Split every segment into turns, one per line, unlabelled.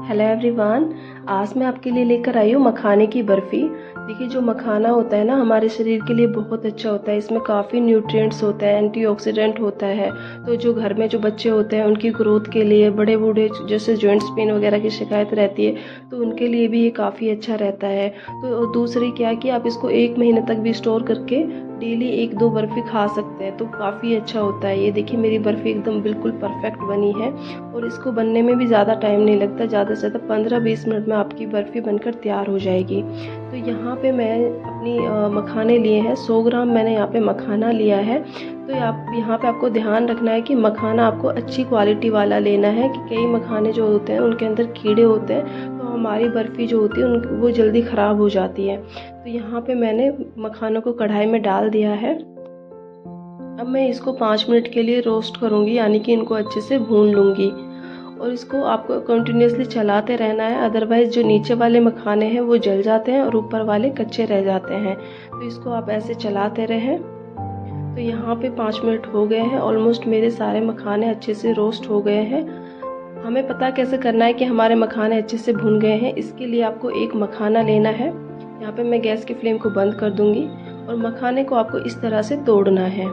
Hello everyone. आज मैं आपके लिए लेकर आई हूँ मखाने की बर्फ़ी। देखिए, जो मखाना होता है ना, हमारे शरीर के लिए बहुत अच्छा होता है। इसमें काफ़ी न्यूट्रिएंट्स होता है, एंटीऑक्सीडेंट होता है। तो जो घर में जो बच्चे होते हैं उनकी ग्रोथ के लिए, बड़े बूढ़े जैसे जॉइंट्स पेन वगैरह की शिकायत रहती है तो उनके लिए भी ये काफ़ी अच्छा रहता है। तो दूसरी क्या है कि आप इसको 1 महीने तक भी स्टोर करके डेली 1-2 बर्फ़ी खा सकते हैं, तो काफ़ी अच्छा होता है। ये देखिए, मेरी बर्फ़ी एकदम बिल्कुल परफेक्ट बनी है और इसको बनने में भी ज़्यादा टाइम नहीं लगता। ज़्यादा से ज़्यादा 15-20 मिनट में आपकी बर्फ़ी बनकर तैयार हो जाएगी। तो यहाँ पे मैं अपनी मखाने लिए हैं, 100 ग्राम मैंने यहाँ पे मखाना लिया है। तो आप यहाँ पे आपको ध्यान रखना है कि मखाना आपको अच्छी क्वालिटी वाला लेना है, कि कई मखाने जो होते हैं उनके अंदर कीड़े होते हैं, तो हमारी बर्फ़ी जो होती है वो जल्दी ख़राब हो जाती है। तो यहाँ पे मैंने मखानों को कढ़ाई में डाल दिया है। अब मैं इसको 5 मिनट के लिए रोस्ट करूँगी, यानी कि इनको अच्छे से भून लूँगी। और इसको आपको कंटिन्यूसली चलाते रहना है, अदरवाइज़ जो नीचे वाले मखाने हैं वो जल जाते हैं और ऊपर वाले कच्चे रह जाते हैं। तो इसको आप ऐसे चलाते रहें। तो यहाँ पे 5 मिनट हो गए हैं, ऑलमोस्ट मेरे सारे मखाने अच्छे से रोस्ट हो गए हैं। हमें पता कैसे करना है कि हमारे मखाने अच्छे से भुन गए हैं, इसके लिए आपको एक मखाना लेना है। यहाँ पे मैं गैस की फ्लेम को बंद कर दूँगी और मखाने को आपको इस तरह से तोड़ना है।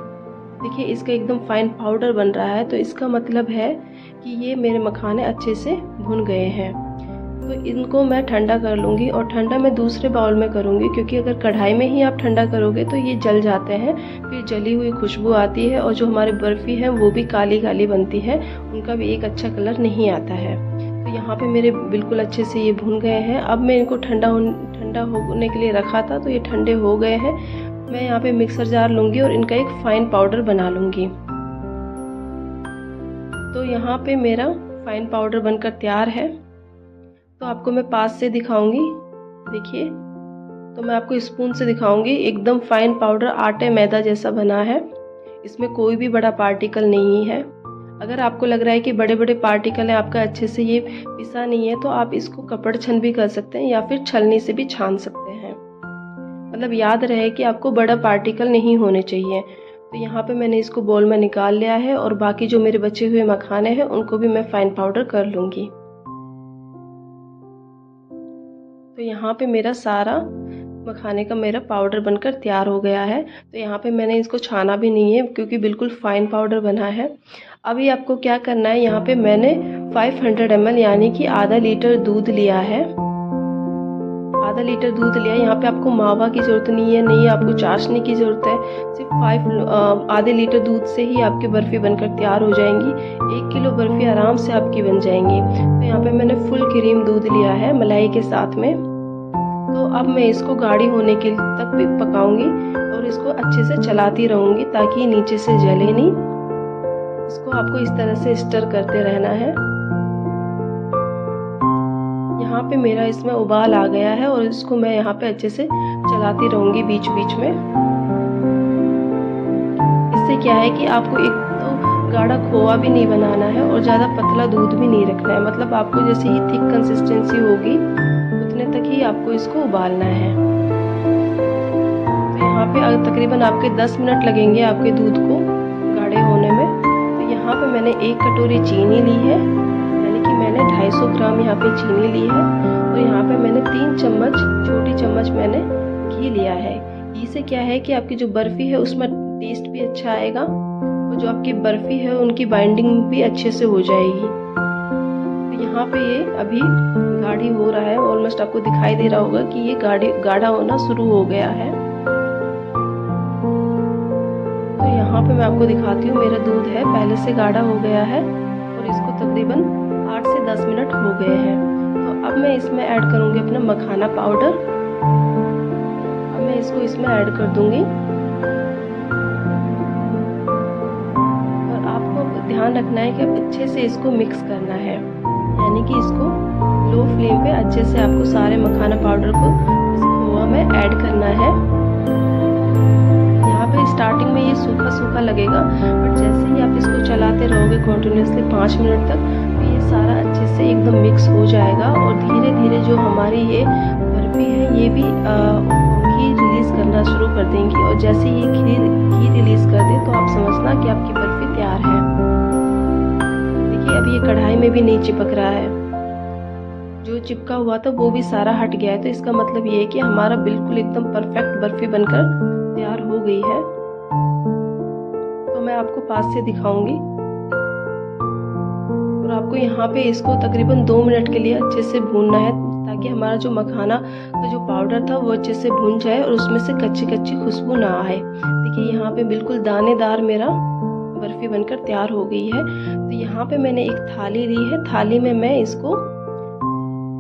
देखिए, इसका एकदम फाइन पाउडर बन रहा है, तो इसका मतलब है कि ये मेरे मखाने अच्छे से भुन गए हैं। तो इनको मैं ठंडा कर लूँगी और ठंडा मैं दूसरे बाउल में करूँगी, क्योंकि अगर कढ़ाई में ही आप ठंडा करोगे तो ये जल जाते हैं, फिर जली हुई खुशबू आती है और जो हमारी बर्फ़ी है वो भी काली काली बनती है, उनका भी एक अच्छा कलर नहीं आता है। तो यहाँ पे मेरे बिल्कुल अच्छे से ये भुन गए हैं। अब मैं इनको ठंडा होने के लिए रखा था, तो ये ठंडे हो गए हैं। मैं यहाँ पे मिक्सर जार लूँगी और इनका एक फ़ाइन पाउडर बना लूँगी। तो यहाँ पे मेरा फ़ाइन पाउडर बनकर तैयार है। तो आपको मैं पास से दिखाऊंगी। देखिए, तो मैं आपको स्पून से दिखाऊंगी। एकदम फ़ाइन पाउडर आटे मैदा जैसा बना है, इसमें कोई भी बड़ा पार्टिकल नहीं है। अगर आपको लग रहा है कि बड़े बड़े पार्टिकल हैं, आपका अच्छे से ये पिसा नहीं है, तो आप इसको कपड़ छन भी कर सकते हैं या फिर छलनी से भी छान सकते हैं। मतलब याद रहे कि आपको बड़ा पार्टिकल नहीं होने चाहिए। तो यहाँ पे मैंने इसको बोल में निकाल लिया है और बाकी जो मेरे बचे हुए मखाने हैं उनको भी मैं फ़ाइन पाउडर कर लूँगी। तो यहाँ पे मेरा सारा मखाने का मेरा पाउडर बनकर तैयार हो गया है। तो यहाँ पे मैंने इसको छाना भी नहीं है, क्योंकि बिल्कुल फ़ाइन पाउडर बना है। अभी आपको क्या करना है, यहाँ पे मैंने 500 ml यानी कि आधा लीटर दूध लिया है। आधा लीटर दूध लिया है। यहाँ पे आपको मावा की ज़रूरत नहीं है, नहीं आपको चाशनी की ज़रूरत है। सिर्फ आधे लीटर दूध से ही आपकी बर्फ़ी बनकर तैयार हो जाएंगी। 1 किलो बर्फ़ी आराम से आपकी बन जाएंगी। तो यहाँ पे मैंने फुल क्रीम दूध लिया है मलाई के साथ में। तो अब मैं इसको गाढ़ी होने के तक पकाऊंगी और इसको अच्छे से चलाती रहूँगी ताकि नीचे से जले नहीं। इसको आपको इस तरह से स्टर करते रहना है। यहाँ पे मेरा इसमें उबाल आ गया है और इसको मैं यहाँ पे अच्छे से चलाती रहूँगी बीच बीच में। इससे क्या है कि आपको एक तो गाढ़ा खोआ भी नहीं बनाना है और ज़्यादा पतला दूध भी नहीं रखना है। मतलब आपको जैसे ही थिक कंसिस्टेंसी होगी उतने तक ही आपको इसको उबालना है। तो यहाँ पे तकरीबन आपके 10 मिनट लगेंगे आपके दूध को गाढ़े होने में। तो यहाँ पे मैंने 1 कटोरी चीनी ली है, यानी कि मैंने 250 ग्राम यहाँ पे चीनी ली है। और यहाँ पे मैंने 3 चम्मच छोटी चम्मच मैंने घी लिया है। घी से क्या है कि आपकी जो बर्फ़ी है उसमें टेस्ट भी अच्छा आएगा और जो आपकी बर्फ़ी है उनकी बाइंडिंग भी अच्छे से हो जाएगी। तो यहाँ पे ये अभी गाढ़ी हो रहा है, ऑलमोस्ट आपको दिखाई दे रहा होगा कि ये गाढ़ा होना शुरू हो गया है। तो यहाँ पे मैं आपको दिखाती हूँ, मेरा दूध है पहले से गाढ़ा हो गया है और इसको तकरीबन 8 से 10 मिनट हो गए हैं। तो अब मैं इसमें ऐड करूँगी अपना मखाना पाउडर। अब मैं इसको इसमें ऐड कर दूँगी और आपको ध्यान रखना है कि अच्छे से इसको मिक्स करना है, यानी कि इसको लो फ्लेम पे अच्छे से आपको सारे मखाना पाउडर को इस खोआ में ऐड करना है। यहाँ पे स्टार्टिंग में ये सूखा सूखा लगेगा, बट जैसे ही आप इसको चलाते रहोगे कंटिन्यूसली 5 मिनट तक, तो ये सारा अच्छे से एकदम मिक्स हो जाएगा और धीरे धीरे जो हमारी ये बर्फ़ी है ये भी घी रिलीज़ करना शुरू कर देंगी। और जैसे ये घी रिलीज़ कर दे तो आप समझना कि आपकी बर्फ़ी तैयार है। देखिए, अब ये कढ़ाई में भी नहीं चिपक रहा है। जो चिपका हुआ था वो भी सारा हट गया है। तो इसका मतलब ये है कि हमारा बिल्कुल एकदम परफेक्ट बर्फी बनकर तैयार हो गई है। तो मैं आपको पास से दिखाऊंगी और आपको यहाँ पे इसको तकरीबन 2 मिनट के लिए अच्छे से भूनना है, ताकि हमारा जो मखाना का जो पाउडर था वो अच्छे से भून जाए और उसमें से कच्ची कच्ची खुशबू ना आए। देखिए यहाँ पे बिल्कुल दानेदार मेरा बर्फी बनकर तैयार हो गई है। तो यहाँ पे मैंने एक थाली ली है, थाली में मैं इसको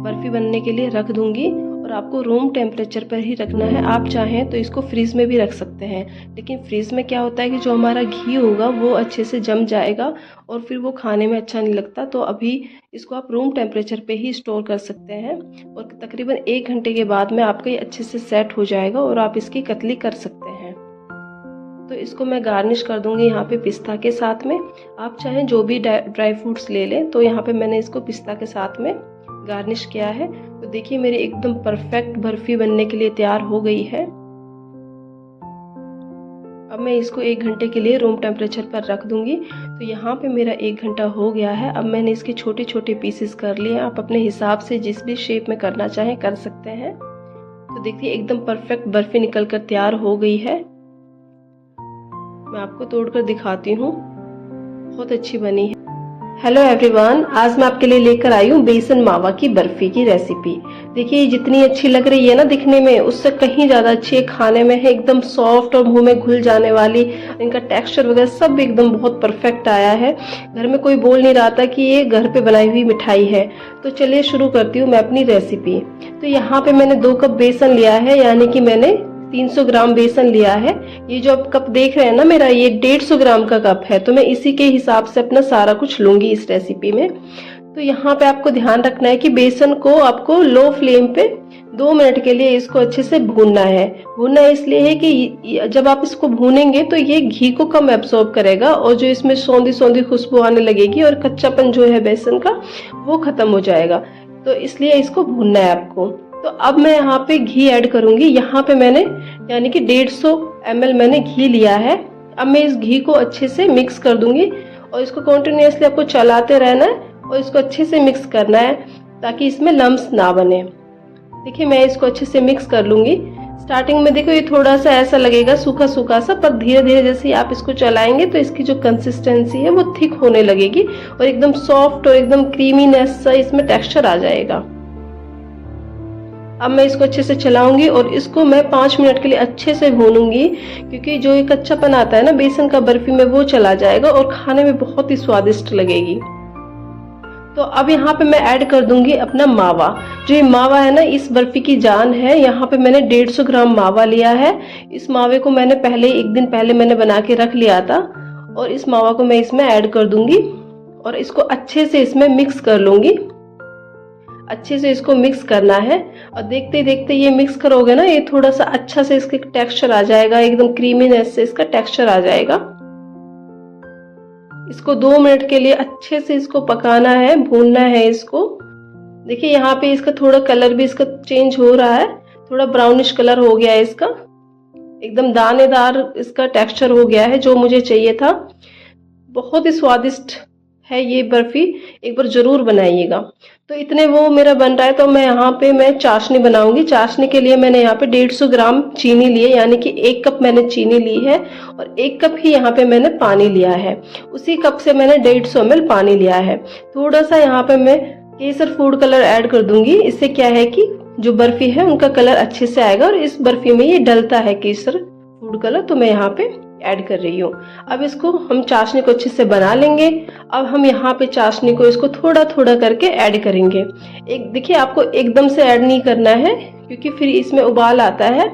बर्फी बनने के लिए रख दूंगी और आपको रूम टेम्परेचर पर ही रखना है। आप चाहें तो इसको फ्रीज में भी रख सकते हैं, लेकिन फ्रीज में क्या होता है कि जो हमारा घी होगा वो अच्छे से जम जाएगा और फिर वो खाने में अच्छा नहीं लगता। तो अभी इसको आप रूम टेम्परेचर पे ही स्टोर कर सकते हैं और तकरीबन 1 घंटे के बाद में आपका ये अच्छे से सेट हो जाएगा और आप इसकी कतली कर सकते हैं। तो इसको मैं गार्निश कर दूंगी यहाँ पे पिस्ता के साथ में। आप चाहें जो भी ड्राई फ्रूट्स ले लें। तो यहाँ पे मैंने इसको पिस्ता के साथ में गार्निश किया है। तो देखिए मेरी एकदम परफेक्ट बर्फी बनने के लिए तैयार हो गई है। अब मैं इसको 1 घंटे के लिए रूम टेम्परेचर पर रख दूंगी। तो यहाँ पे मेरा 1 घंटा हो गया है। अब मैंने इसके छोटे छोटे पीसेस कर लिए। आप अपने हिसाब से जिस भी शेप में करना चाहें कर सकते हैं। तो देखिए एकदम परफेक्ट बर्फी निकल कर तैयार हो गई है। मैं आपको तोड़कर दिखाती हूँ, बहुत अच्छी बनी है। हेलो एवरीवन, आज मैं आपके लिए लेकर आई हूँ बेसन मावा की बर्फी की रेसिपी। देखिए जितनी अच्छी लग रही है ना दिखने में, उससे कहीं ज़्यादा अच्छी है खाने में है। एकदम सॉफ्ट और मुंह में घुल जाने वाली, इनका टेक्सचर वगैरह सब एकदम बहुत परफेक्ट आया है। घर में कोई बोल नहीं रहा था कि ये घर पे बनाई हुई मिठाई है। तो चलिए शुरू करती हूँ मैं अपनी रेसिपी। तो यहाँ पे मैंने 2 कप बेसन लिया है, यानी कि मैंने 300 ग्राम बेसन लिया है। ये जो आप कप देख रहे हैं ना मेरा, ये 150 ग्राम का कप है। तो मैं इसी के हिसाब से अपना सारा कुछ लूंगी इस रेसिपी में। तो यहाँ पे आपको ध्यान रखना है कि बेसन को आपको लो फ्लेम पे 2 मिनट के लिए इसको अच्छे से भूनना है। भूनना इसलिए है कि जब आप इसको भूनेंगे तो ये घी को कम एब्सॉर्ब करेगा और जो इसमें सौंधी सौंधी खुशबू आने लगेगी और कच्चापन जो है बेसन का वो खत्म हो जाएगा। तो इसलिए इसको भूनना है आपको। तो अब मैं यहाँ पे घी ऐड करूंगी। यहाँ पे मैंने यानी कि 150 ml मैंने घी लिया है। अब मैं इस घी को अच्छे से मिक्स कर दूंगी और इसको कंटिन्यूअसली आपको चलाते रहना है और इसको अच्छे से मिक्स करना है ताकि इसमें लम्स ना बने। देखिए मैं इसको अच्छे से मिक्स कर लूंगी। स्टार्टिंग में देखो ये थोड़ा सा ऐसा लगेगा सूखा सूखा सा, पर धीरे धीरे जैसे ही आप इसको चलाएंगे तो इसकी जो कंसिस्टेंसी है वो थिक होने लगेगी और एकदम सॉफ्ट और एकदम क्रीमीनेस सा इसमें टेक्सचर आ जाएगा। अब मैं इसको अच्छे से चलाऊंगी और इसको मैं 5 मिनट के लिए अच्छे से भूनूंगी, क्योंकि जो ये कच्चापन आता है ना बेसन का बर्फी में वो चला जाएगा और खाने में बहुत ही स्वादिष्ट लगेगी। तो अब यहाँ पे मैं ऐड कर दूंगी अपना मावा। जो ये मावा है ना इस बर्फी की जान है। यहाँ पे मैंने 150 ग्राम मावा लिया है। इस मावे को मैंने पहले 1 दिन पहले मैंने बना के रख लिया था और इस मावा को मैं इसमें ऐड कर दूंगी और इसको अच्छे से इसमें मिक्स कर लूंगी। अच्छे से इसको मिक्स करना है और देखते देखते ये मिक्स करोगे ना, ये थोड़ा सा अच्छा से इसके टेक्सचर आ जाएगा, एकदम क्रीमीनेस से इसका टेक्सचर आ जाएगा। इसको 2 मिनट के लिए अच्छे से इसको पकाना है, भूनना है इसको। देखिए यहाँ पे इसका थोड़ा कलर भी इसका चेंज हो रहा है, थोड़ा ब्राउनिश कलर हो गया है इसका, एकदम दानेदार इसका टेक्सचर हो गया है जो मुझे चाहिए था। बहुत ही स्वादिष्ट है ये बर्फी, एक बार जरूर बनाइएगा। तो इतने वो मेरा बन रहा है तो मैं यहाँ पे मैं चाशनी बनाऊंगी। चाशनी के लिए मैंने यहाँ पे 150 ग्राम चीनी लिए, यानी कि 1 कप मैंने चीनी ली है और 1 कप ही यहाँ पे मैंने पानी लिया है। उसी कप से मैंने 150 ml पानी लिया है। थोड़ा सा यहाँ पे मैं केसर फूड कलर ऐड कर दूंगी। इससे क्या है कि जो बर्फी है उनका कलर अच्छे से आएगा और इस बर्फी में ये डलता है केसर फूड कलर, तो मैं यहाँ पे ऐड कर रही हूँ। अब इसको हम चाशनी को अच्छे से बना लेंगे। अब हम यहाँ पे चाशनी को इसको थोड़ा थोड़ा करके ऐड करेंगे। देखिए आपको एकदम से ऐड नहीं करना है, क्योंकि फिर इसमें उबाल आता है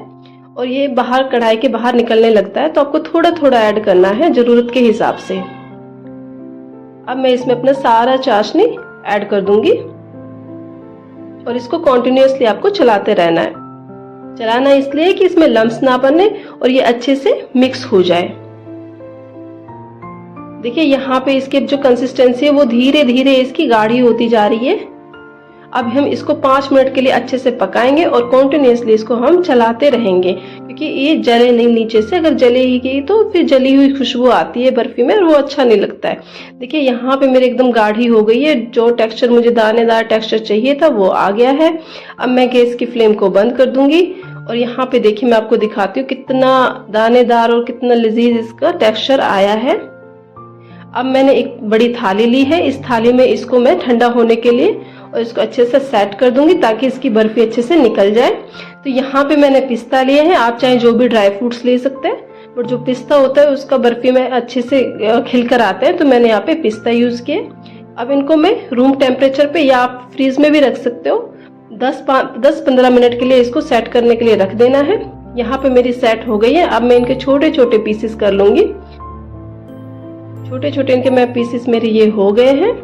और ये बाहर कढ़ाई के बाहर निकलने लगता है। तो आपको थोड़ा थोड़ा ऐड करना है जरूरत के हिसाब से। अब मैं इसमें अपना सारा चाशनी ऐड कर दूंगी और इसको कॉन्टिन्यूअसली आपको चलाते रहना है। चलाना इसलिए कि इसमें लम्स ना बने और ये अच्छे से मिक्स हो जाए। देखिए यहाँ पे इसकी जो कंसिस्टेंसी है वो धीरे धीरे इसकी गाढ़ी होती जा रही है। अब हम इसको 5 मिनट के लिए अच्छे से पकाएंगे और कॉन्टिन्यूसली इसको हम चलाते रहेंगे, क्योंकि ये जले नहीं नीचे से। अगर जलेगी तो फिर जली हुई खुशबू आती है बर्फी में और वो अच्छा नहीं लगता है। देखिए यहाँ पे मेरे एकदम गाढ़ी हो गई है, जो टेक्सचर मुझे दानेदार टेक्सचर चाहिए था वो आ गया है। अब मैं गैस की फ्लेम को बंद कर दूंगी और यहाँ पे देखिए मैं आपको दिखाती हूँ कितना दानेदार और कितना लजीज इसका टेक्सचर आया है। अब मैंने एक बड़ी थाली ली है, इस थाली में इसको मैं ठंडा होने के लिए और इसको अच्छे से सेट कर दूंगी ताकि इसकी बर्फी अच्छे से निकल जाए। तो यहाँ पे मैंने पिस्ता लिए हैं, आप चाहे जो भी ड्राई फ्रूट्स ले सकते हैं, बट जो पिस्ता होता है उसका बर्फी में अच्छे से खिलकर आते हैं, तो मैंने यहाँ पे पिस्ता यूज किए। अब इनको मैं रूम टेम्परेचर पे या आप फ्रीज में भी रख सकते हो, 10-15 मिनट के लिए इसको सेट करने के लिए रख देना है। यहाँ पे मेरी सेट हो गई है। अब मैं इनके छोटे छोटे पीसेस कर लूंगी। छोटे छोटे इनके मैं पीसेस मेरे ये हो गए हैं।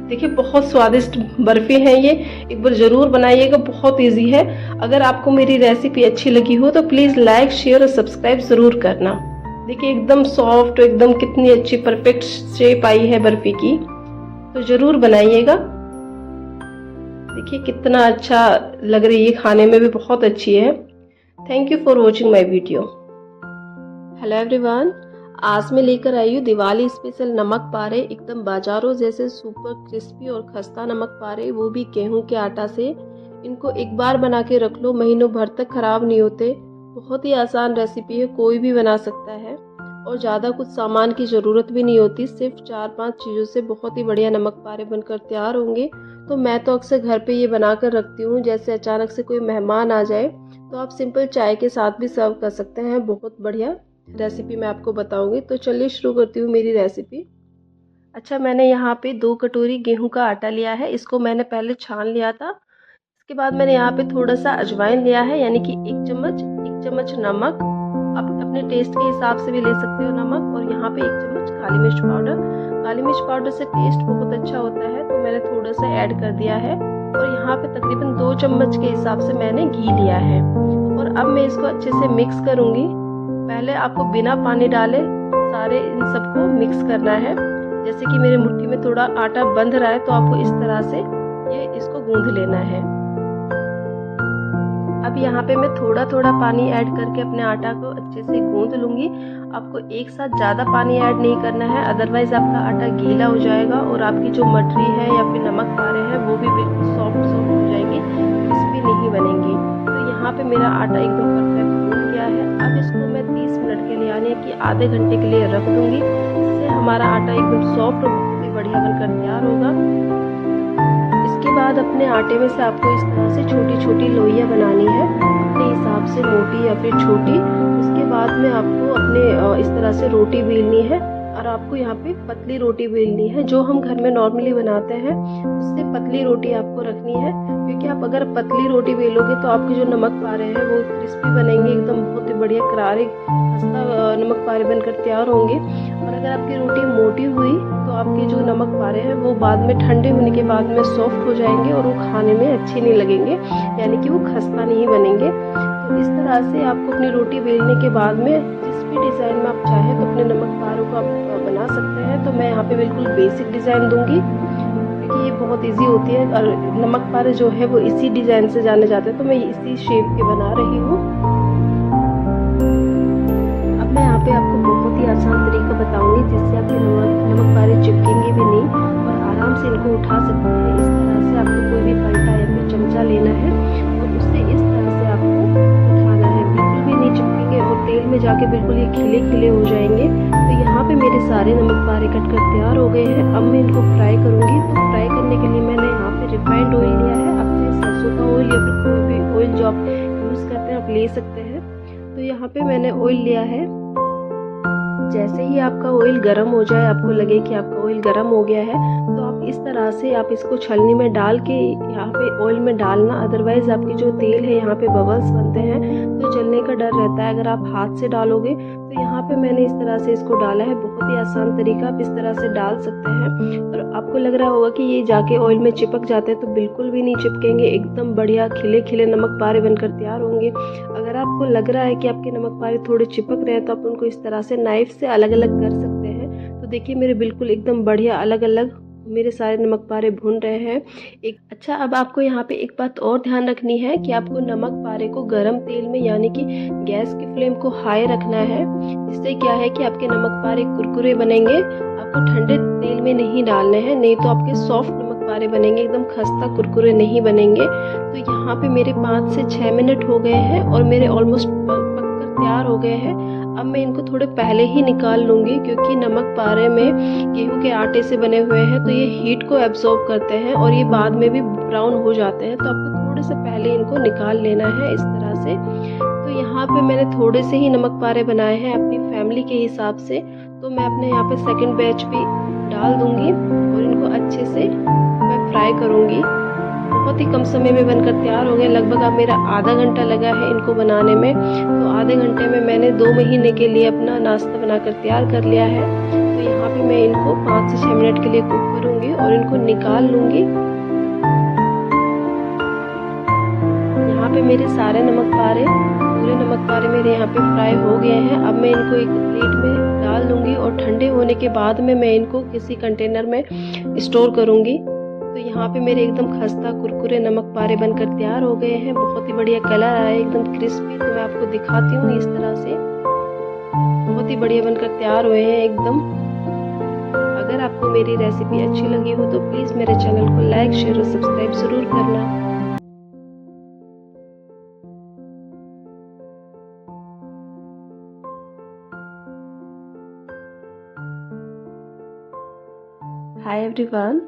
देखिए बहुत स्वादिष्ट बर्फी है ये, एक बार जरूर बनाइएगा, बहुत इजी है। अगर आपको मेरी रेसिपी अच्छी लगी हो तो प्लीज लाइक, शेयर और सब्सक्राइब जरूर करना। देखिए एकदम सॉफ्ट, एकदम कितनी अच्छी परफेक्ट शेप आई है बर्फी की, तो जरूर बनाइएगा। देखिए कितना अच्छा लग रही है, खाने में भी बहुत अच्छी है। Thank you for watching my video. Hello everyone, आज मैं लेकर आई हूँ दिवाली स्पेशल नमक पारे, एकदम बाजारों जैसे सुपर क्रिस्पी और खस्ता नमक पारे, वो भी गेहूं के आटा से। इनको एक बार बना के रख लो, महीनों भर तक खराब नहीं होते। बहुत ही आसान रेसिपी है, कोई भी बना सकता है और ज़्यादा कुछ सामान की ज़रूरत भी नहीं होती। सिर्फ 4-5 चीज़ों से बहुत ही बढ़िया नमक पारे बनकर तैयार होंगे। तो मैं तो अक्सर घर पे ये बना कर रखती हूँ, जैसे अचानक से कोई मेहमान आ जाए तो आप सिंपल चाय के साथ भी सर्व कर सकते हैं। बहुत बढ़िया रेसिपी मैं आपको बताऊंगी। तो चलिए शुरू करती हूँ मेरी रेसिपी। अच्छा, मैंने यहाँ पे 2 कटोरी गेहूं का आटा लिया है, इसको मैंने पहले छान लिया था। इसके बाद मैंने यहाँ पे थोड़ा सा अजवाइन लिया है, यानी कि 1 चम्मच नमक, आप अपने टेस्ट के हिसाब से भी ले सकते हो नमक, और यहाँ पे 1 चम्मच काली मिर्च पाउडर। काली मिर्च पाउडर से टेस्ट बहुत अच्छा होता है, तो मैंने थोड़ा सा ऐड कर दिया है। और यहाँ पे तकरीबन 2 चम्मच के हिसाब से मैंने घी लिया है। और अब मैं इसको अच्छे से मिक्स करूंगी। पहले आपको बिना पानी डाले सारे इन सबको मिक्स करना है। जैसे कि मेरे मुट्ठी में थोड़ा आटा बंध रहा है, तो आपको इस तरह से इसको गूंथ लेना है। अब यहाँ पे मैं थोड़ा थोड़ा पानी ऐड करके अपने आटा को अच्छे से गूंथ लूंगी। आपको एक साथ ज़्यादा पानी ऐड नहीं करना है, अदरवाइज आपका आटा गीला हो जाएगा और आपकी जो मटरी है या फिर नमक पारे हैं वो भी बिल्कुल सॉफ्ट हो जाएंगे, क्रिस्पी नहीं बनेंगी। तो यहाँ पे मेरा आटा एकदम परफेक्ट गूंथ गया है। अब इसको मैं 30 मिनट के लिए, यानी कि आधे घंटे के लिए रख दूंगी। इससे हमारा आटा एकदम सॉफ्ट और बहुत ही बढ़िया बनकर तैयार होगा। इसके बाद अपने आटे में से आपको इस तरह से छोटी छोटी लोइयाँ बनानी है, अपने हिसाब से, मोटी या फिर छोटी। उसके बाद में आपको अपने इस तरह से रोटी बेलनी है, और आपको यहाँ पे पतली रोटी बेलनी है। जो हम घर में नॉर्मली बनाते हैं उससे पतली रोटी आपको रखनी है, क्योंकि आप अगर पतली रोटी बेलोगे तो आपके जो नमक पारे हैं वो क्रिस्पी बनेंगे, एकदम बहुत ही बढ़िया करारे खस्ता नमक पारे बनकर तैयार होंगे। और अगर आपकी रोटी मोटी हुई तो आपके जो नमक पारे हैं वो बाद में ठंडे होने के बाद में सॉफ्ट हो जाएंगे और वो खाने में अच्छे नहीं लगेंगे, यानी कि वो खस्ता नहीं बनेंगे। तो इस तरह से आपको अपनी रोटी बेलने के बाद में जिस भी डिज़ाइन में आप चाहें तो अपने नमक पारों को आप बना सकते हैं। तो मैं यहाँ पे बिल्कुल बेसिक डिज़ाइन दूंगी, क्योंकि ये बहुत इजी होती है और नमक पारे जो है वो इसी डिज़ाइन से जाने जाते हैं। तो मैं इसी शेप के बना रही हूँ। अब मैं यहाँ पे आपको बहुत ही आसान तरीका बताऊंगी जिससे आपके नमक पारे चिपकेंगे भी नहीं और आराम से इनको उठा सकते हैं। इस तरह से आपको कोई भी पलटा या फिर चमचा लेना है और उससे इस तरह से आपको उठाना है, बिल्कुल भी नहीं चिपकेंगे और तेल में जाके बिल्कुल ये खिले खिले हो जाएंगे। तो यहाँ पे मेरे सारे नमक पारे कट कर तैयार हो गए हैं। अब मैं इनको फ्राई करूँगी। तो फ्राई करने के लिए मैंने यहाँ पे रिफाइंड ऑयल लिया है, अपने सरसों का ऑयल या फिर कोई भी ऑयल जो आप यूज़ करते हैं आप ले सकते हैं। तो यहाँ पे मैंने ऑयल लिया है। जैसे ही आपका ऑयल गर्म हो जाए, आपको लगे कि आपका ऑयल गर्म हो गया है, तो आप इस तरह से आप इसको छलनी में डाल के यहाँ पे ऑयल में डालना, अदरवाइज आपकी जो तेल है यहाँ पे बबल्स बनते हैं तो जलने का डर रहता है अगर आप हाथ से डालोगे। तो यहाँ पे मैंने इस तरह से इसको डाला है। बहुत ही आसान तरीका, आप इस तरह से डाल सकते हैं। और आपको लग रहा होगा कि ये जाके ऑयल में चिपक जाते हैं, तो बिल्कुल भी नहीं चिपकेंगे, एकदम बढ़िया खिले खिले नमक पारे बनकर तैयार होंगे। अगर आपको लग रहा है कि आपके नमक पारे थोड़े चिपक रहे हैं तो आप उनको इस तरह से नाइफ से अलग अलग कर सकते हैं। तो देखिए मेरे बिल्कुल एकदम बढ़िया अलग अलग मेरे सारे नमक पारे भुन रहे हैं। अब आपको यहाँ पे एक बात और ध्यान रखनी है कि आपको नमक पारे को गरम तेल में यानी कि गैस की फ्लेम को हाई रखना है। जिससे क्या है कि आपके नमक पारे कुरकुरे बनेंगे। आपको ठंडे तेल में नहीं डालने हैं, नहीं तो आपके सॉफ्ट नमक पारे बनेंगे, एकदम खस्ता कुरकुरे नहीं बनेंगे। तो यहाँ पे मेरे 5 से 6 मिनट हो गए हैं और मेरे ऑलमोस्ट पककर तैयार हो गए हैं। अब मैं इनको थोड़े पहले ही निकाल लूँगी, क्योंकि नमक पारे में गेहूं के आटे से बने हुए हैं तो ये हीट को एब्जॉर्ब करते हैं और ये बाद में भी ब्राउन हो जाते हैं। तो आपको थोड़े से पहले इनको निकाल लेना है इस तरह से। तो यहाँ पे मैंने थोड़े से ही नमक पारे बनाए हैं अपनी फैमिली के हिसाब से। तो मैं अपने यहाँ पे सेकंड बैच भी डाल दूँगी और इनको अच्छे से मैं फ्राई करूँगी। बहुत ही कम समय में बनकर तैयार हो गए। लगभग अब मेरा आधा घंटा लगा है इनको बनाने में। तो आधे घंटे में मैंने 2 महीने के लिए अपना नाश्ता बनाकर तैयार कर लिया है। तो यहाँ पे मैं इनको 5 से 6 मिनट के लिए कुक करूँगी और इनको निकाल लूँगी। यहाँ पे मेरे सारे पूरे नमक पारे मेरे यहाँ पे फ्राई हो गए हैं। अब मैं इनको एक प्लेट में डाल लूँगी और ठंडे होने के बाद में मैं इनको किसी कंटेनर में स्टोर करूँगी। तो यहाँ पे मेरे एकदम खस्ता कुरकुरे नमक पारे बनकर तैयार हो गए हैं। बहुत ही बढ़िया कलर आया है, एकदम क्रिस्पी। तो मैं आपको दिखाती हूँ इस तरह से, बहुत ही बढ़िया बनकर तैयार हुए हैं एकदम। अगर आपको मेरी रेसिपी अच्छी लगी हो तो प्लीज़ मेरे चैनल को लाइक, शेयर और सब्सक्राइब ज़रूर करना। हाय एवरीवन,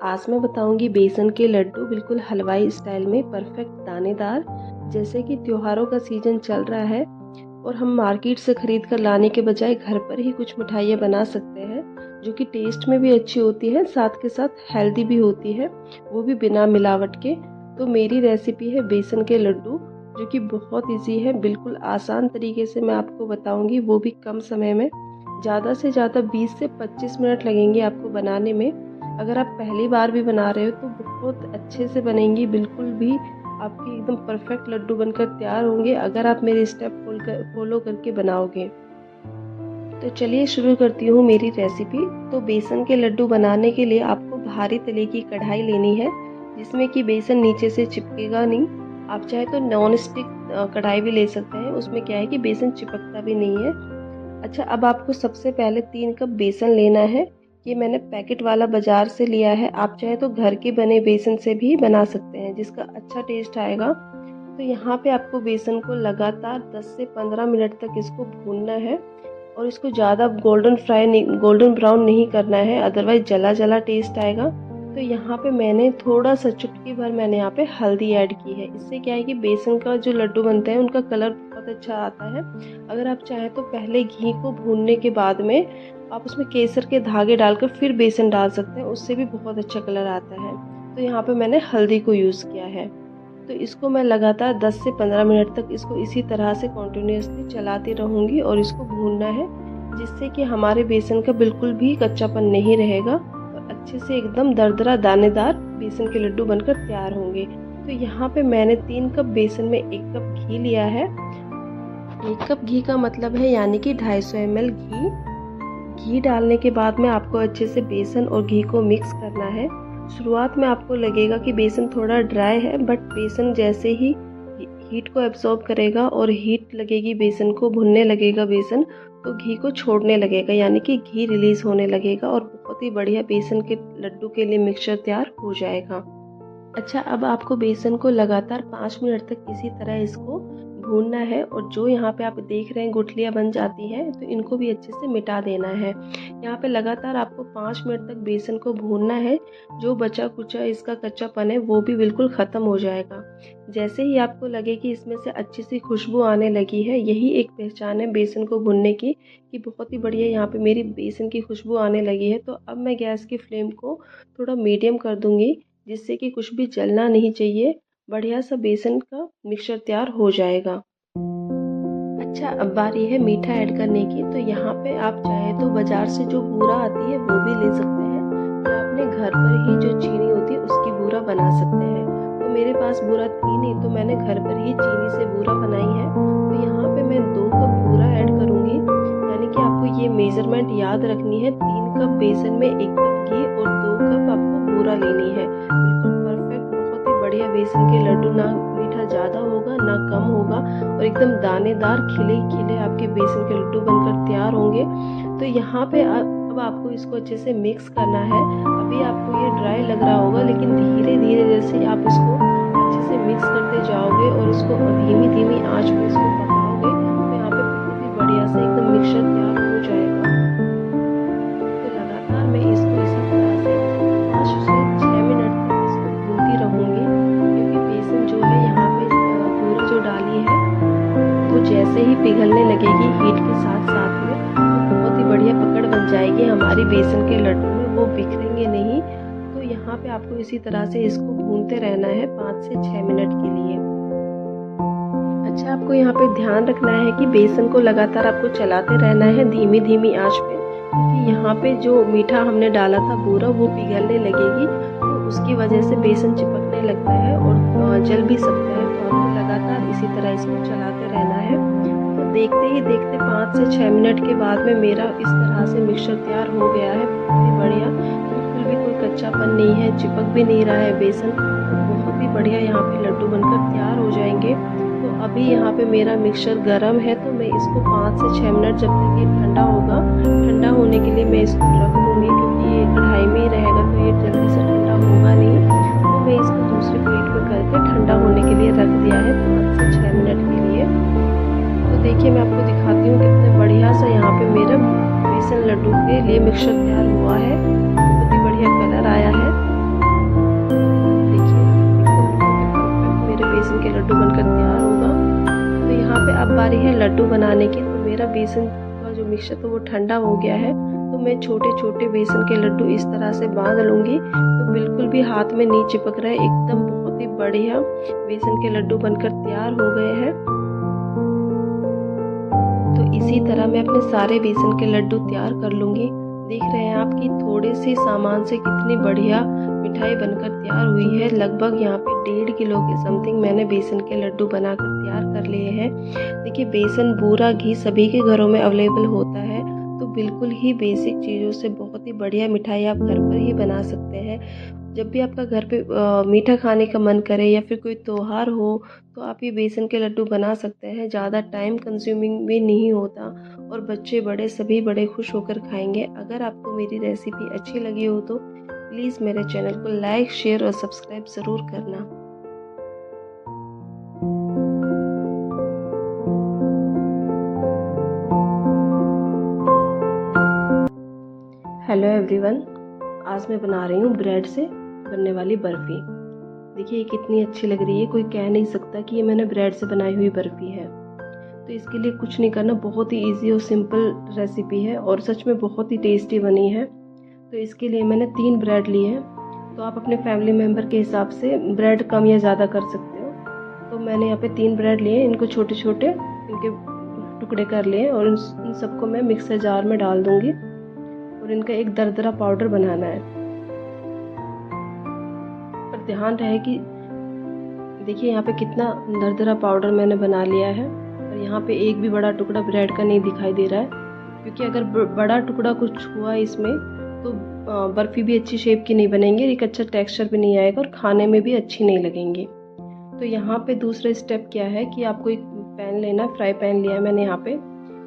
आज मैं बताऊंगी बेसन के लड्डू बिल्कुल हलवाई स्टाइल में, परफेक्ट दानेदार। जैसे कि त्योहारों का सीजन चल रहा है और हम मार्केट से खरीद कर लाने के बजाय घर पर ही कुछ मिठाइयाँ बना सकते हैं, जो कि टेस्ट में भी अच्छी होती है, साथ के साथ हेल्दी भी होती है, वो भी बिना मिलावट के। तो मेरी रेसिपी है बेसन के लड्डू, जो कि बहुत ईजी है, बिल्कुल आसान तरीके से मैं आपको बताऊँगी, वो भी कम समय में। ज़्यादा से ज़्यादा 20 से 25 मिनट लगेंगे आपको बनाने में। अगर आप पहली बार भी बना रहे हो तो बहुत अच्छे से बनेंगी, बिल्कुल भी आपके एकदम परफेक्ट लड्डू बनकर तैयार होंगे अगर आप मेरे स्टेप फॉलो करके बनाओगे। तो चलिए शुरू करती हूँ मेरी रेसिपी। तो बेसन के लड्डू बनाने के लिए आपको भारी तले की कढ़ाई लेनी है, जिसमें कि बेसन नीचे से चिपकेगा नहीं। आप चाहे तो नॉन स्टिक कढ़ाई भी ले सकते हैं, उसमें क्या है कि बेसन चिपकता भी नहीं है। अब आपको सबसे पहले 3 कप बेसन लेना है। ये मैंने पैकेट वाला बाजार से लिया है, आप चाहे तो घर के बने बेसन से भी बना सकते हैं, जिसका अच्छा टेस्ट आएगा। तो यहाँ पे आपको बेसन को लगातार 10 से 15 मिनट तक इसको भूनना है और इसको ज़्यादा गोल्डन ब्राउन नहीं करना है, अदरवाइज जला जला टेस्ट आएगा। तो यहाँ पे मैंने थोड़ा सा चुटकी भर मैंने यहाँ पे हल्दी ऐड की है। इससे क्या है कि बेसन का जो लड्डू बनते हैं उनका कलर बहुत अच्छा आता है। अगर आप चाहें तो पहले घी को भूनने के बाद में आप उसमें केसर के धागे डालकर फिर बेसन डाल सकते हैं, उससे भी बहुत अच्छा कलर आता है। तो यहाँ पे मैंने हल्दी को यूज़ किया है। तो इसको मैं लगातार 10 से 15 मिनट तक इसको इसी तरह से कॉन्टिन्यूसली चलाती रहूँगी और इसको भूनना है, जिससे कि हमारे बेसन का बिल्कुल भी कच्चापन नहीं रहेगा और अच्छे से एकदम दरदरा दानेदार बेसन के लड्डू बनकर तैयार होंगे। तो यहाँ पे मैंने 3 कप बेसन में 1 कप घी लिया है। 1 कप घी का मतलब है यानी कि 250 ml घी डालने के बाद में आपको अच्छे से बेसन और घी को मिक्स करना है। शुरुआत में आपको लगेगा कि बेसन थोड़ा ड्राई है, बट बेसन जैसे ही हीट को एब्जॉर्ब करेगा और हीट लगेगी बेसन को, भुनने लगेगा बेसन, तो घी को छोड़ने लगेगा, यानी कि घी रिलीज होने लगेगा और बहुत ही बढ़िया बेसन के लड्डू के लिए मिक्सचर तैयार हो जाएगा। अब आपको बेसन को लगातार 5 मिनट तक इसी तरह इसको भूनना है और जो यहाँ पे आप देख रहे हैं गुठलियाँ बन जाती हैं, तो इनको भी अच्छे से मिटा देना है। यहाँ पे लगातार आपको 5 मिनट तक बेसन को भूनना है। जो बचा कुचा इसका कच्चापन है वो भी बिल्कुल ख़त्म हो जाएगा। जैसे ही आपको लगे कि इसमें से अच्छी सी खुशबू आने लगी है, यही एक पहचान है बेसन को भूनने की, कि बहुत ही बढ़िया यहाँ पे मेरी बेसन की खुशबू आने लगी है। तो अब मैं गैस की फ्लेम को थोड़ा मीडियम कर दूँगी, जिससे कि कुछ भी जलना नहीं चाहिए। बढ़िया सा बेसन का मिक्सचर तैयार हो जाएगा। अब बारी है मीठा ऐड करने की। तो यहाँ पे आप चाहे तो बाजार से जो बूरा आती है वो भी ले सकते हैं, या अपने घर पर ही जो चीनी होती है उसकी बूरा बना सकते हैं। तो मेरे पास बूरा थी नहीं, तो मैंने घर पर ही चीनी से बूरा बनाई है। तो यहाँ पे मैं 2 कप बूरा ऐड करूँगी, यानी कि आपको ये मेजरमेंट याद रखनी है। 3 कप बेसन में 1 कप घी और 2 कप बेसन के लड्डू ना मीठा ज़्यादा होगा ना कम होगा, और एकदम दानेदार खिले खिले आपके बेसन के लड्डू बनकर तैयार होंगे। तो यहाँ पे अब आपको इसको अच्छे से मिक्स करना है। अभी आपको ये ड्राई लग रहा होगा, लेकिन धीरे धीरे जैसे आप इसको अच्छे से मिक्स करते जाओगे और इसको धीमी धीमी आंच पे इसको पकाओगे, तो यहाँ पे बहुत ही बढ़िया से एकदम मिक्सचर तैयार हो जाएगा। तो लगातार मैं इसको इसी तरह से 5 से 6 मिनट तक इसको भूनती रहूँगी, क्योंकि बेसन जो है यहाँ पे पूरा जो डाली है वो जैसे ही पिघलने लगेगी हीट के साथ साथ में, तो बहुत ही बढ़िया पकड़ बन जाएगी हमारी बेसन के लड्डू में, वो बिखरेंगे नहीं। तो यहाँ पे आपको इसी तरह से इसको भूनते रहना है 5 से 6 मिनट के लिए। अच्छा, आपको यहाँ पे ध्यान रखना है कि बेसन को लगातार आपको चलाते रहना है धीमी धीमी आंच पे, क्योंकि यहाँ पे जो मीठा हमने डाला था बूरा वो पिघलने लगेगी, तो उसकी वजह से बेसन चिपकने लगता है और जल भी सकता है। तो आपको लगातार इसी तरह इसको चलाते रहना है। तो देखते ही देखते 5 से 6 मिनट के बाद में मेरा इस तरह से मिक्सचर तैयार हो गया है, बहुत ही बढ़िया, बिल्कुल भी कोई कच्चापन नहीं है, चिपक भी नहीं रहा है बेसन, बहुत ही बढ़िया यहाँ पे लड्डू बनकर तैयार हो जाएंगे। तो अभी यहाँ पे मेरा मिक्सचर गरम है, तो मैं इसको 5 से 6 मिनट जब तक ये ठंडा होगा, ठंडा होने के लिए मैं इसको रख दूँगी, क्योंकि ये कढ़ाई में ही रहेगा तो ये जल्दी से ठंडा होगा नहीं। तो मैं इसको दूसरे प्लेट में करके ठंडा होने के लिए रख दिया है 5 से 6 मिनट के लिए। तो देखिए, मैं आपको दिखाती हूँ कितने बढ़िया सा यहाँ पे मेरा बेसन लड्डू के लिए मिक्सचर तैयार हुआ है, बहुत ही बढ़िया कलर आया है। देखिए, एकदम बहुत ही परफेक्ट मेरे बेसन के लड्डू बनकर तैयार होगा। तो यहाँ पे अब बारी है लड्डू बनाने की। तो मेरा बेसन का जो मिक्सचर था वो ठंडा हो गया है, तो मैं छोटे छोटे बेसन के लड्डू इस तरह से बांध लूँगी, तो बिल्कुल भी हाथ में नहीं चिपक रहा है, एकदम बहुत ही बढ़िया बेसन के लड्डू बनकर तैयार हो गए हैं। तो इसी तरह मैं अपने सारे बेसन के लड्डू तैयार कर लूँगी। देख रहे हैं आप कि थोड़े से सामान से कितनी बढ़िया मिठाई बनकर तैयार हुई है। लगभग यहाँ पे 1.5 किलो के समथिंग मैंने बेसन के लड्डू बनाकर तैयार कर लिए हैं। देखिए, बेसन, बूरा, घी सभी के घरों में अवेलेबल होता है, तो बिल्कुल ही बेसिक चीज़ों से बहुत ही बढ़िया मिठाई आप घर पर ही बना सकते हैं। जब भी आपका घर पे मीठा खाने का मन करे या फिर कोई त्योहार हो, तो आप ये बेसन के लड्डू बना सकते हैं। ज़्यादा टाइम कंज्यूमिंग भी नहीं होता और बच्चे बड़े सभी बड़े खुश होकर खाएंगे। अगर आपको मेरी रेसिपी अच्छी लगी हो तो प्लीज़ मेरे चैनल को लाइक, शेयर और सब्सक्राइब ज़रूर करना। हेलो एवरीवन, आज मैं बना रही हूँ ब्रेड से बनने वाली बर्फ़ी। देखिए, ये कितनी अच्छी लग रही है, कोई कह नहीं सकता कि ये मैंने ब्रेड से बनाई हुई बर्फ़ी है। तो इसके लिए कुछ नहीं करना, बहुत ही इजी और सिंपल रेसिपी है और सच में बहुत ही टेस्टी बनी है। तो इसके लिए मैंने 3 ब्रेड लिए हैं। तो आप अपने फैमिली मेम्बर के हिसाब से ब्रेड कम या ज़्यादा कर सकते हो। तो मैंने यहाँ पे 3 ब्रेड लिए, इनको छोटे छोटे इनके टुकड़े कर लिए और इन सबको मैं मिक्सर जार में डाल दूँगी और इनका एक दरदरा पाउडर बनाना है। पर ध्यान रहे कि देखिए यहाँ पे कितना दरदरा पाउडर मैंने बना लिया है, और यहाँ पे एक भी बड़ा टुकड़ा ब्रेड का नहीं दिखाई दे रहा है, क्योंकि अगर बड़ा टुकड़ा कुछ हुआ इसमें तो बर्फ़ी भी अच्छी शेप की नहीं बनेंगी, एक अच्छा टेक्सचर भी नहीं आएगा और खाने में भी अच्छी नहीं लगेंगी। तो यहाँ पे दूसरा स्टेप क्या है कि आपको एक पैन लेना, फ्राई पैन लिया है मैंने यहाँ पे।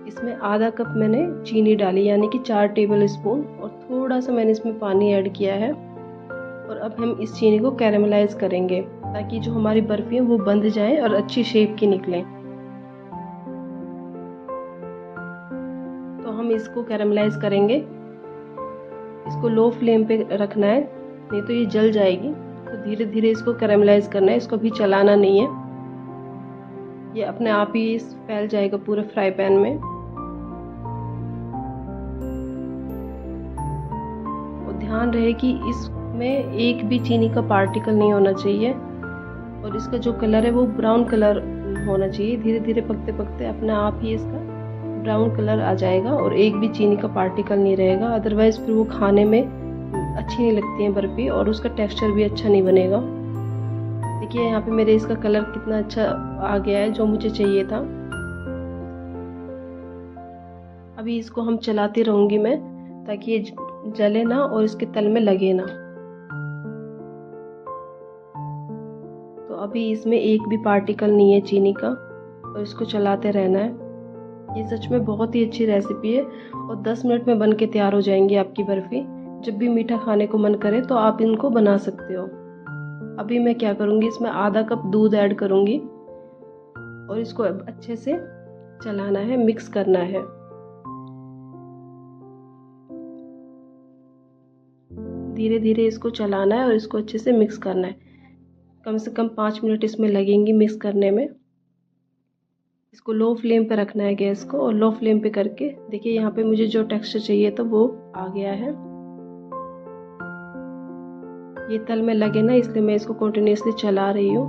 इसमें आधा कप मैंने चीनी डाली, यानी कि 4 टेबल स्पून, और थोड़ा सा मैंने इसमें पानी ऐड किया है। और अब हम इस चीनी को कैरेमलाइज करेंगे, ताकि जो हमारी बर्फ़ी है वो बंध जाए और अच्छी शेप की निकले। तो हम इसको कैरेमलाइज करेंगे, इसको लो फ्लेम पे रखना है, नहीं तो ये जल जाएगी। तो धीरे धीरे इसको कैरेमलाइज करना है, इसको भी चलाना नहीं है, ये अपने आप ही फैल जाएगा पूरे फ्राई पैन में। और ध्यान रहे कि इसमें एक भी चीनी का पार्टिकल नहीं होना चाहिए, और इसका जो कलर है वो ब्राउन कलर होना चाहिए। धीरे धीरे पकते पकते अपने आप ही इसका ब्राउन कलर आ जाएगा और एक भी चीनी का पार्टिकल नहीं रहेगा, अदरवाइज फिर वो खाने में अच्छी नहीं लगती है बर्फ़ी और उसका टेक्सचर भी अच्छा नहीं बनेगा। देखिए यहाँ पे मेरे इसका कलर कितना अच्छा आ गया है, जो मुझे चाहिए था। अभी इसको हम चलाती रहूँगी मैं, ताकि ये जले ना और इसके तल में लगे ना। तो अभी इसमें एक भी पार्टिकल नहीं है चीनी का, और इसको चलाते रहना है। ये सच में बहुत ही अच्छी रेसिपी है और 10 मिनट में बन के तैयार हो जाएंगी आपकी बर्फ़ी। जब भी मीठा खाने को मन करे तो आप इनको बना सकते हो। अभी मैं क्या करूँगी, इसमें आधा कप दूध ऐड करूँगी और इसको अच्छे से चलाना है, मिक्स करना है। धीरे धीरे इसको चलाना है और इसको अच्छे से मिक्स करना है। कम से कम 5 मिनट इसमें लगेंगी मिक्स करने में। इसको लो फ्लेम पे रखना है गैस को, और लो फ्लेम पे करके देखिए यहाँ पे मुझे जो टेक्सचर चाहिए था वो आ गया है। ये तल में लगे ना, इसलिए मैं इसको कंटिन्यूसली चला रही हूँ।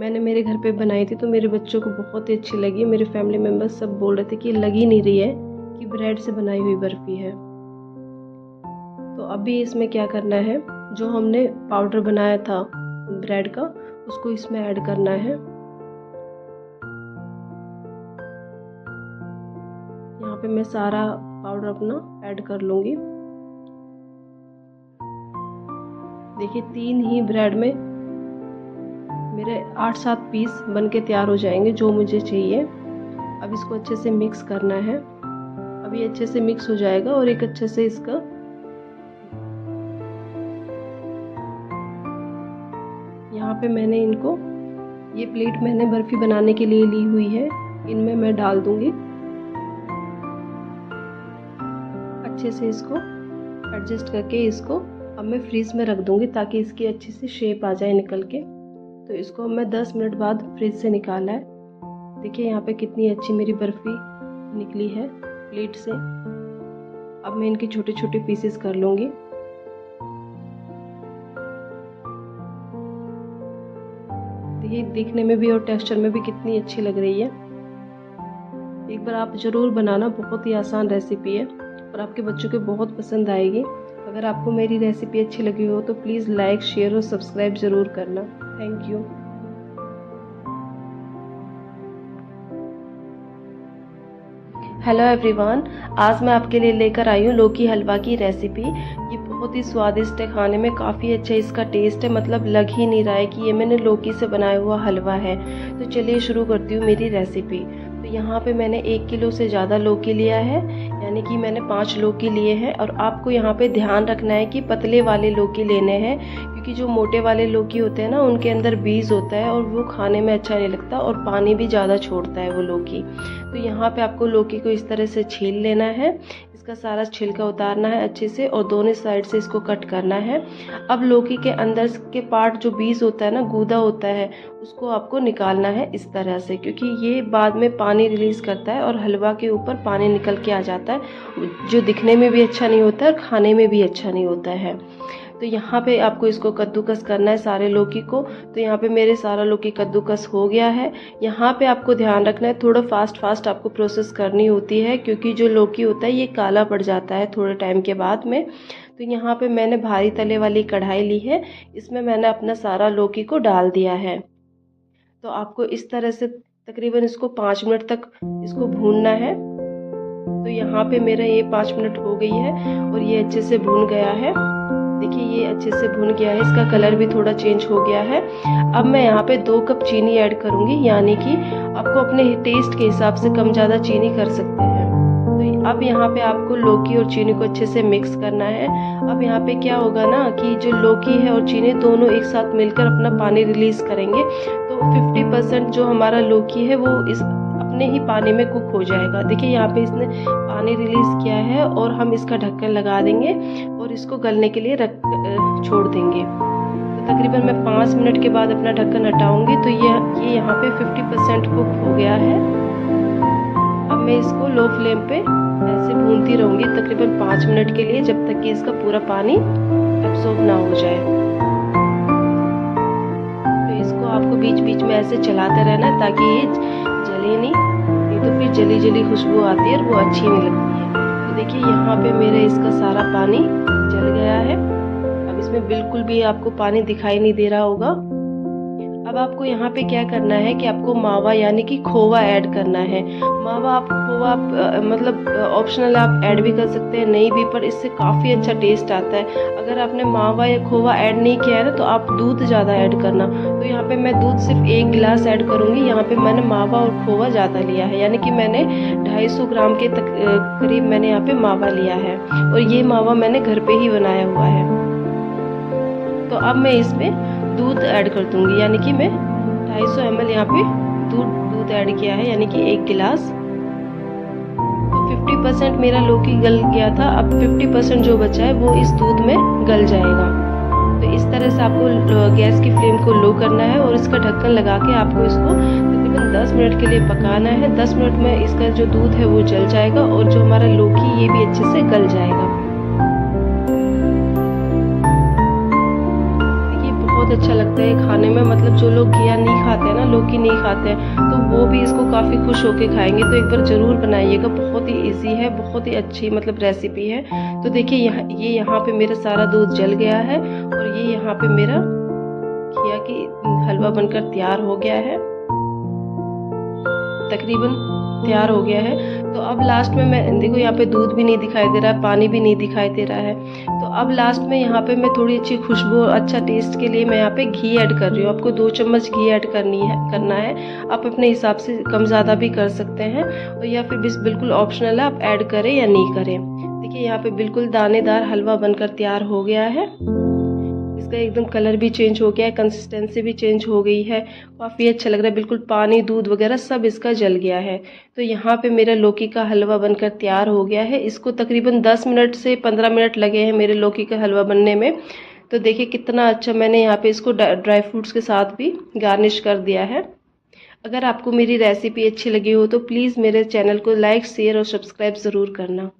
मैंने मेरे घर पे बनाई थी तो मेरे बच्चों को बहुत ही अच्छी लगी। मेरे फैमिली मेम्बर्स सब बोल रहे थे कि लग ही नहीं रही है कि ब्रेड से बनाई हुई बर्फ़ी है। तो अभी इसमें क्या करना है, जो हमने पाउडर बनाया था ब्रेड का उसको इसमें ऐड करना है। यहाँ पे मैं सारा पाउडर अपना ऐड कर लूँगी। देखिए 3 ही ब्रेड में मेरे 8-7 पीस बन के तैयार हो जाएंगे जो मुझे चाहिए। अब इसको अच्छे से मिक्स करना है। अभी अच्छे से मिक्स हो जाएगा और एक अच्छे से इसका यहाँ पे मैंने इनको, ये प्लेट मैंने बर्फ़ी बनाने के लिए ली हुई है, इनमें मैं डाल दूंगी। अच्छे से इसको एडजस्ट करके इसको अब मैं फ्रीज में रख दूंगी ताकि इसकी अच्छी सी शेप आ जाए निकल के। तो इसको मैं 10 मिनट बाद फ्रिज से निकाला है। देखिए यहाँ पे कितनी अच्छी मेरी बर्फ़ी निकली है प्लेट से। अब मैं इनके छोटे छोटे पीसेस कर लूँगी। देखिए दिखने में भी और टेक्सचर में भी कितनी अच्छी लग रही है। एक बार आप ज़रूर बनाना, बहुत ही आसान रेसिपी है और आपके बच्चों को बहुत पसंद आएगी। अगर आपको मेरी रेसिपी अच्छी लगी हो तो प्लीज़ लाइक, शेयर और सब्सक्राइब ज़रूर करना। Thank you. हेलो एवरीवन, आज मैं आपके लिए लेकर आई हूँ लौकी हलवा की रेसिपी। ये बहुत ही स्वादिष्ट है, खाने में काफ़ी अच्छा इसका टेस्ट है, मतलब लग ही नहीं रहा है कि ये मैंने लौकी से बनाया हुआ हलवा है। तो चलिए शुरू करती हूँ मेरी रेसिपी। तो यहाँ पे मैंने 1 किलो से ज़्यादा लौकी लिया है, यानी कि मैंने 5 लौकी लिए हैं। और आपको यहाँ पे ध्यान रखना है कि पतले वाले लौकी लेने हैं, क्योंकि जो मोटे वाले लौकी होते हैं ना उनके अंदर बीज होता है और वो खाने में अच्छा नहीं लगता और पानी भी ज़्यादा छोड़ता है वो लौकी। तो यहाँ पे आपको लौकी को इस तरह से छील लेना है, इसका सारा छिलका उतारना है अच्छे से और दोनों साइड से इसको कट करना है। अब लौकी के अंदर के पार्ट जो बीज होता है ना, गूदा होता है, उसको आपको निकालना है इस तरह से, क्योंकि ये बाद में पानी रिलीज़ करता है और हलवा के ऊपर पानी निकल के आ जाता है, जो दिखने में भी अच्छा नहीं होता है और खाने में भी अच्छा नहीं होता है। तो यहाँ पे आपको इसको कद्दूकस करना है सारे लौकी को। तो यहाँ पे मेरे सारा लौकी कद्दूकस हो गया है। यहाँ पे आपको ध्यान रखना है, थोड़ा फास्ट आपको प्रोसेस करनी होती है, क्योंकि जो लौकी होता है ये काला पड़ जाता है थोड़े टाइम के बाद में। तो यहाँ पे मैंने भारी तले वाली कढ़ाई ली है, इसमें मैंने अपना सारा लौकी को डाल दिया है। तो आपको इस तरह से तकरीबन इसको 5 मिनट तक इसको भूनना है। तो यहाँ पे मेरा ये 5 मिनट हो गई है और ये अच्छे से भून गया है। देखिए ये अच्छे से भुन गया है, इसका कलर भी थोड़ा चेंज हो गया है। अब मैं यहाँ पे 2 कप चीनी ऐड करूँगी, यानी कि आपको अपने टेस्ट के हिसाब से कम ज़्यादा चीनी कर सकते हैं। तो अब यहाँ पे आपको लौकी और चीनी को अच्छे से मिक्स करना है। अब यहाँ पे क्या होगा ना कि जो लौकी है और चीनी दोनों एक साथ मिलकर अपना पानी रिलीज़ करेंगे। तो 50% जो हमारा लौकी है वो इस अपने ही पानी में कुक हो जाएगा। देखिए यहाँ पे इसने पानी रिलीज़ किया है और हम इसका ढक्कन लगा देंगे और इसको गलने के लिए छोड़ देंगे। तो तकरीबन मैं 5 मिनट के बाद अपना ढक्कन हटाऊंगी। तो ये यहाँ पे 50% कुक हो गया है। अब मैं इसको लो फ्लेम पे ऐसे भूनती रहूँगी तकरीबन 5 मिनट के लिए, जब तक कि इसका पूरा पानी एब्सॉर्ब ना हो जाए। तो इसको आपको बीच बीच में ऐसे चलाते रहना है ताकि ये जले नहीं तो फिर जली जली खुशबू आती है और वो अच्छी नहीं लगती है। तो देखिए यहाँ पे मेरा इसका सारा पानी जल गया है। अब इसमें बिल्कुल भी आपको पानी दिखाई नहीं दे रहा होगा। अब आपको यहाँ पे क्या करना है कि आपको मावा यानी कि खोवा ऐड करना है। मावा आप खोवा आप मतलब ऑप्शनल आप ऐड भी कर सकते हैं, नहीं भी, पर इससे काफ़ी अच्छा टेस्ट आता है। अगर आपने मावा या खोवा ऐड नहीं किया है ना तो आप दूध ज़्यादा ऐड करना। तो यहाँ पे मैं दूध सिर्फ 1 गिलास ऐड करूँगी। यहाँ पे मैंने मावा और खोवा ज़्यादा लिया है, यानी कि मैंने 250 ग्राम के करीब मैंने यहाँ पे मावा लिया है, और ये मावा मैंने घर पे ही बनाया हुआ है। तो अब मैं इसमें दूध ऐड कर दूंगी, यानी कि मैं 250 ml यहाँ पे दूध ऐड किया है, यानी कि 1 गिलास। तो 50% मेरा लौकी गल गया था, अब 50% जो बचा है वो इस दूध में गल जाएगा। तो इस तरह से आपको गैस की फ्लेम को लो करना है और इसका ढक्कन लगा के आपको इसको तकरीबन 10 मिनट के लिए पकाना है। 10 मिनट में इसका जो दूध है वो जल जाएगा और जो हमारा लौकी ये भी अच्छे से गल जाएगा। बहुत अच्छा लगता है खाने में, मतलब जो लोग घिया नहीं खाते हैं ना, लौकी नहीं खाते हैं, तो वो भी इसको काफ़ी खुश होके खाएंगे। तो एक बार ज़रूर बनाइएगा, बहुत ही इजी है, बहुत ही अच्छी मतलब रेसिपी है। तो देखिए यहाँ पे मेरा सारा दूध जल गया है और ये यहाँ पे मेरा घिया की हलवा बनकर तैयार हो गया है, तकरीबन तैयार हो गया है। तो अब लास्ट में मैं देखो यहाँ पे दूध भी नहीं दिखाई दे रहा है, पानी भी नहीं दिखाई दे रहा है। तो अब लास्ट में यहाँ पे मैं थोड़ी अच्छी खुशबू और अच्छा टेस्ट के लिए मैं यहाँ पे घी ऐड कर रही हूँ। आपको 2 चम्मच घी ऐड करना है। आप अपने हिसाब से कम ज़्यादा भी कर सकते हैं, और या फिर बिल्कुल ऑप्शनल है, आप ऐड करें या नहीं करें। देखिए यहाँ पे बिल्कुल दानेदार हलवा बनकर तैयार हो गया है। इसका एकदम कलर भी चेंज हो गया है, कंसिस्टेंसी भी चेंज हो गई है, काफ़ी अच्छा लग रहा है। बिल्कुल पानी दूध वगैरह सब इसका जल गया है। तो यहाँ पे मेरा लौकी का हलवा बनकर तैयार हो गया है। इसको तकरीबन 10 मिनट से 15 मिनट लगे हैं मेरे लौकी का हलवा बनने में। तो देखिए कितना अच्छा मैंने यहाँ पे इसको ड्राई फ्रूट्स के साथ भी गार्निश कर दिया है। अगर आपको मेरी रेसिपी अच्छी लगी हो तो प्लीज़ मेरे चैनल को लाइक, शेयर और सब्सक्राइब ज़रूर करना।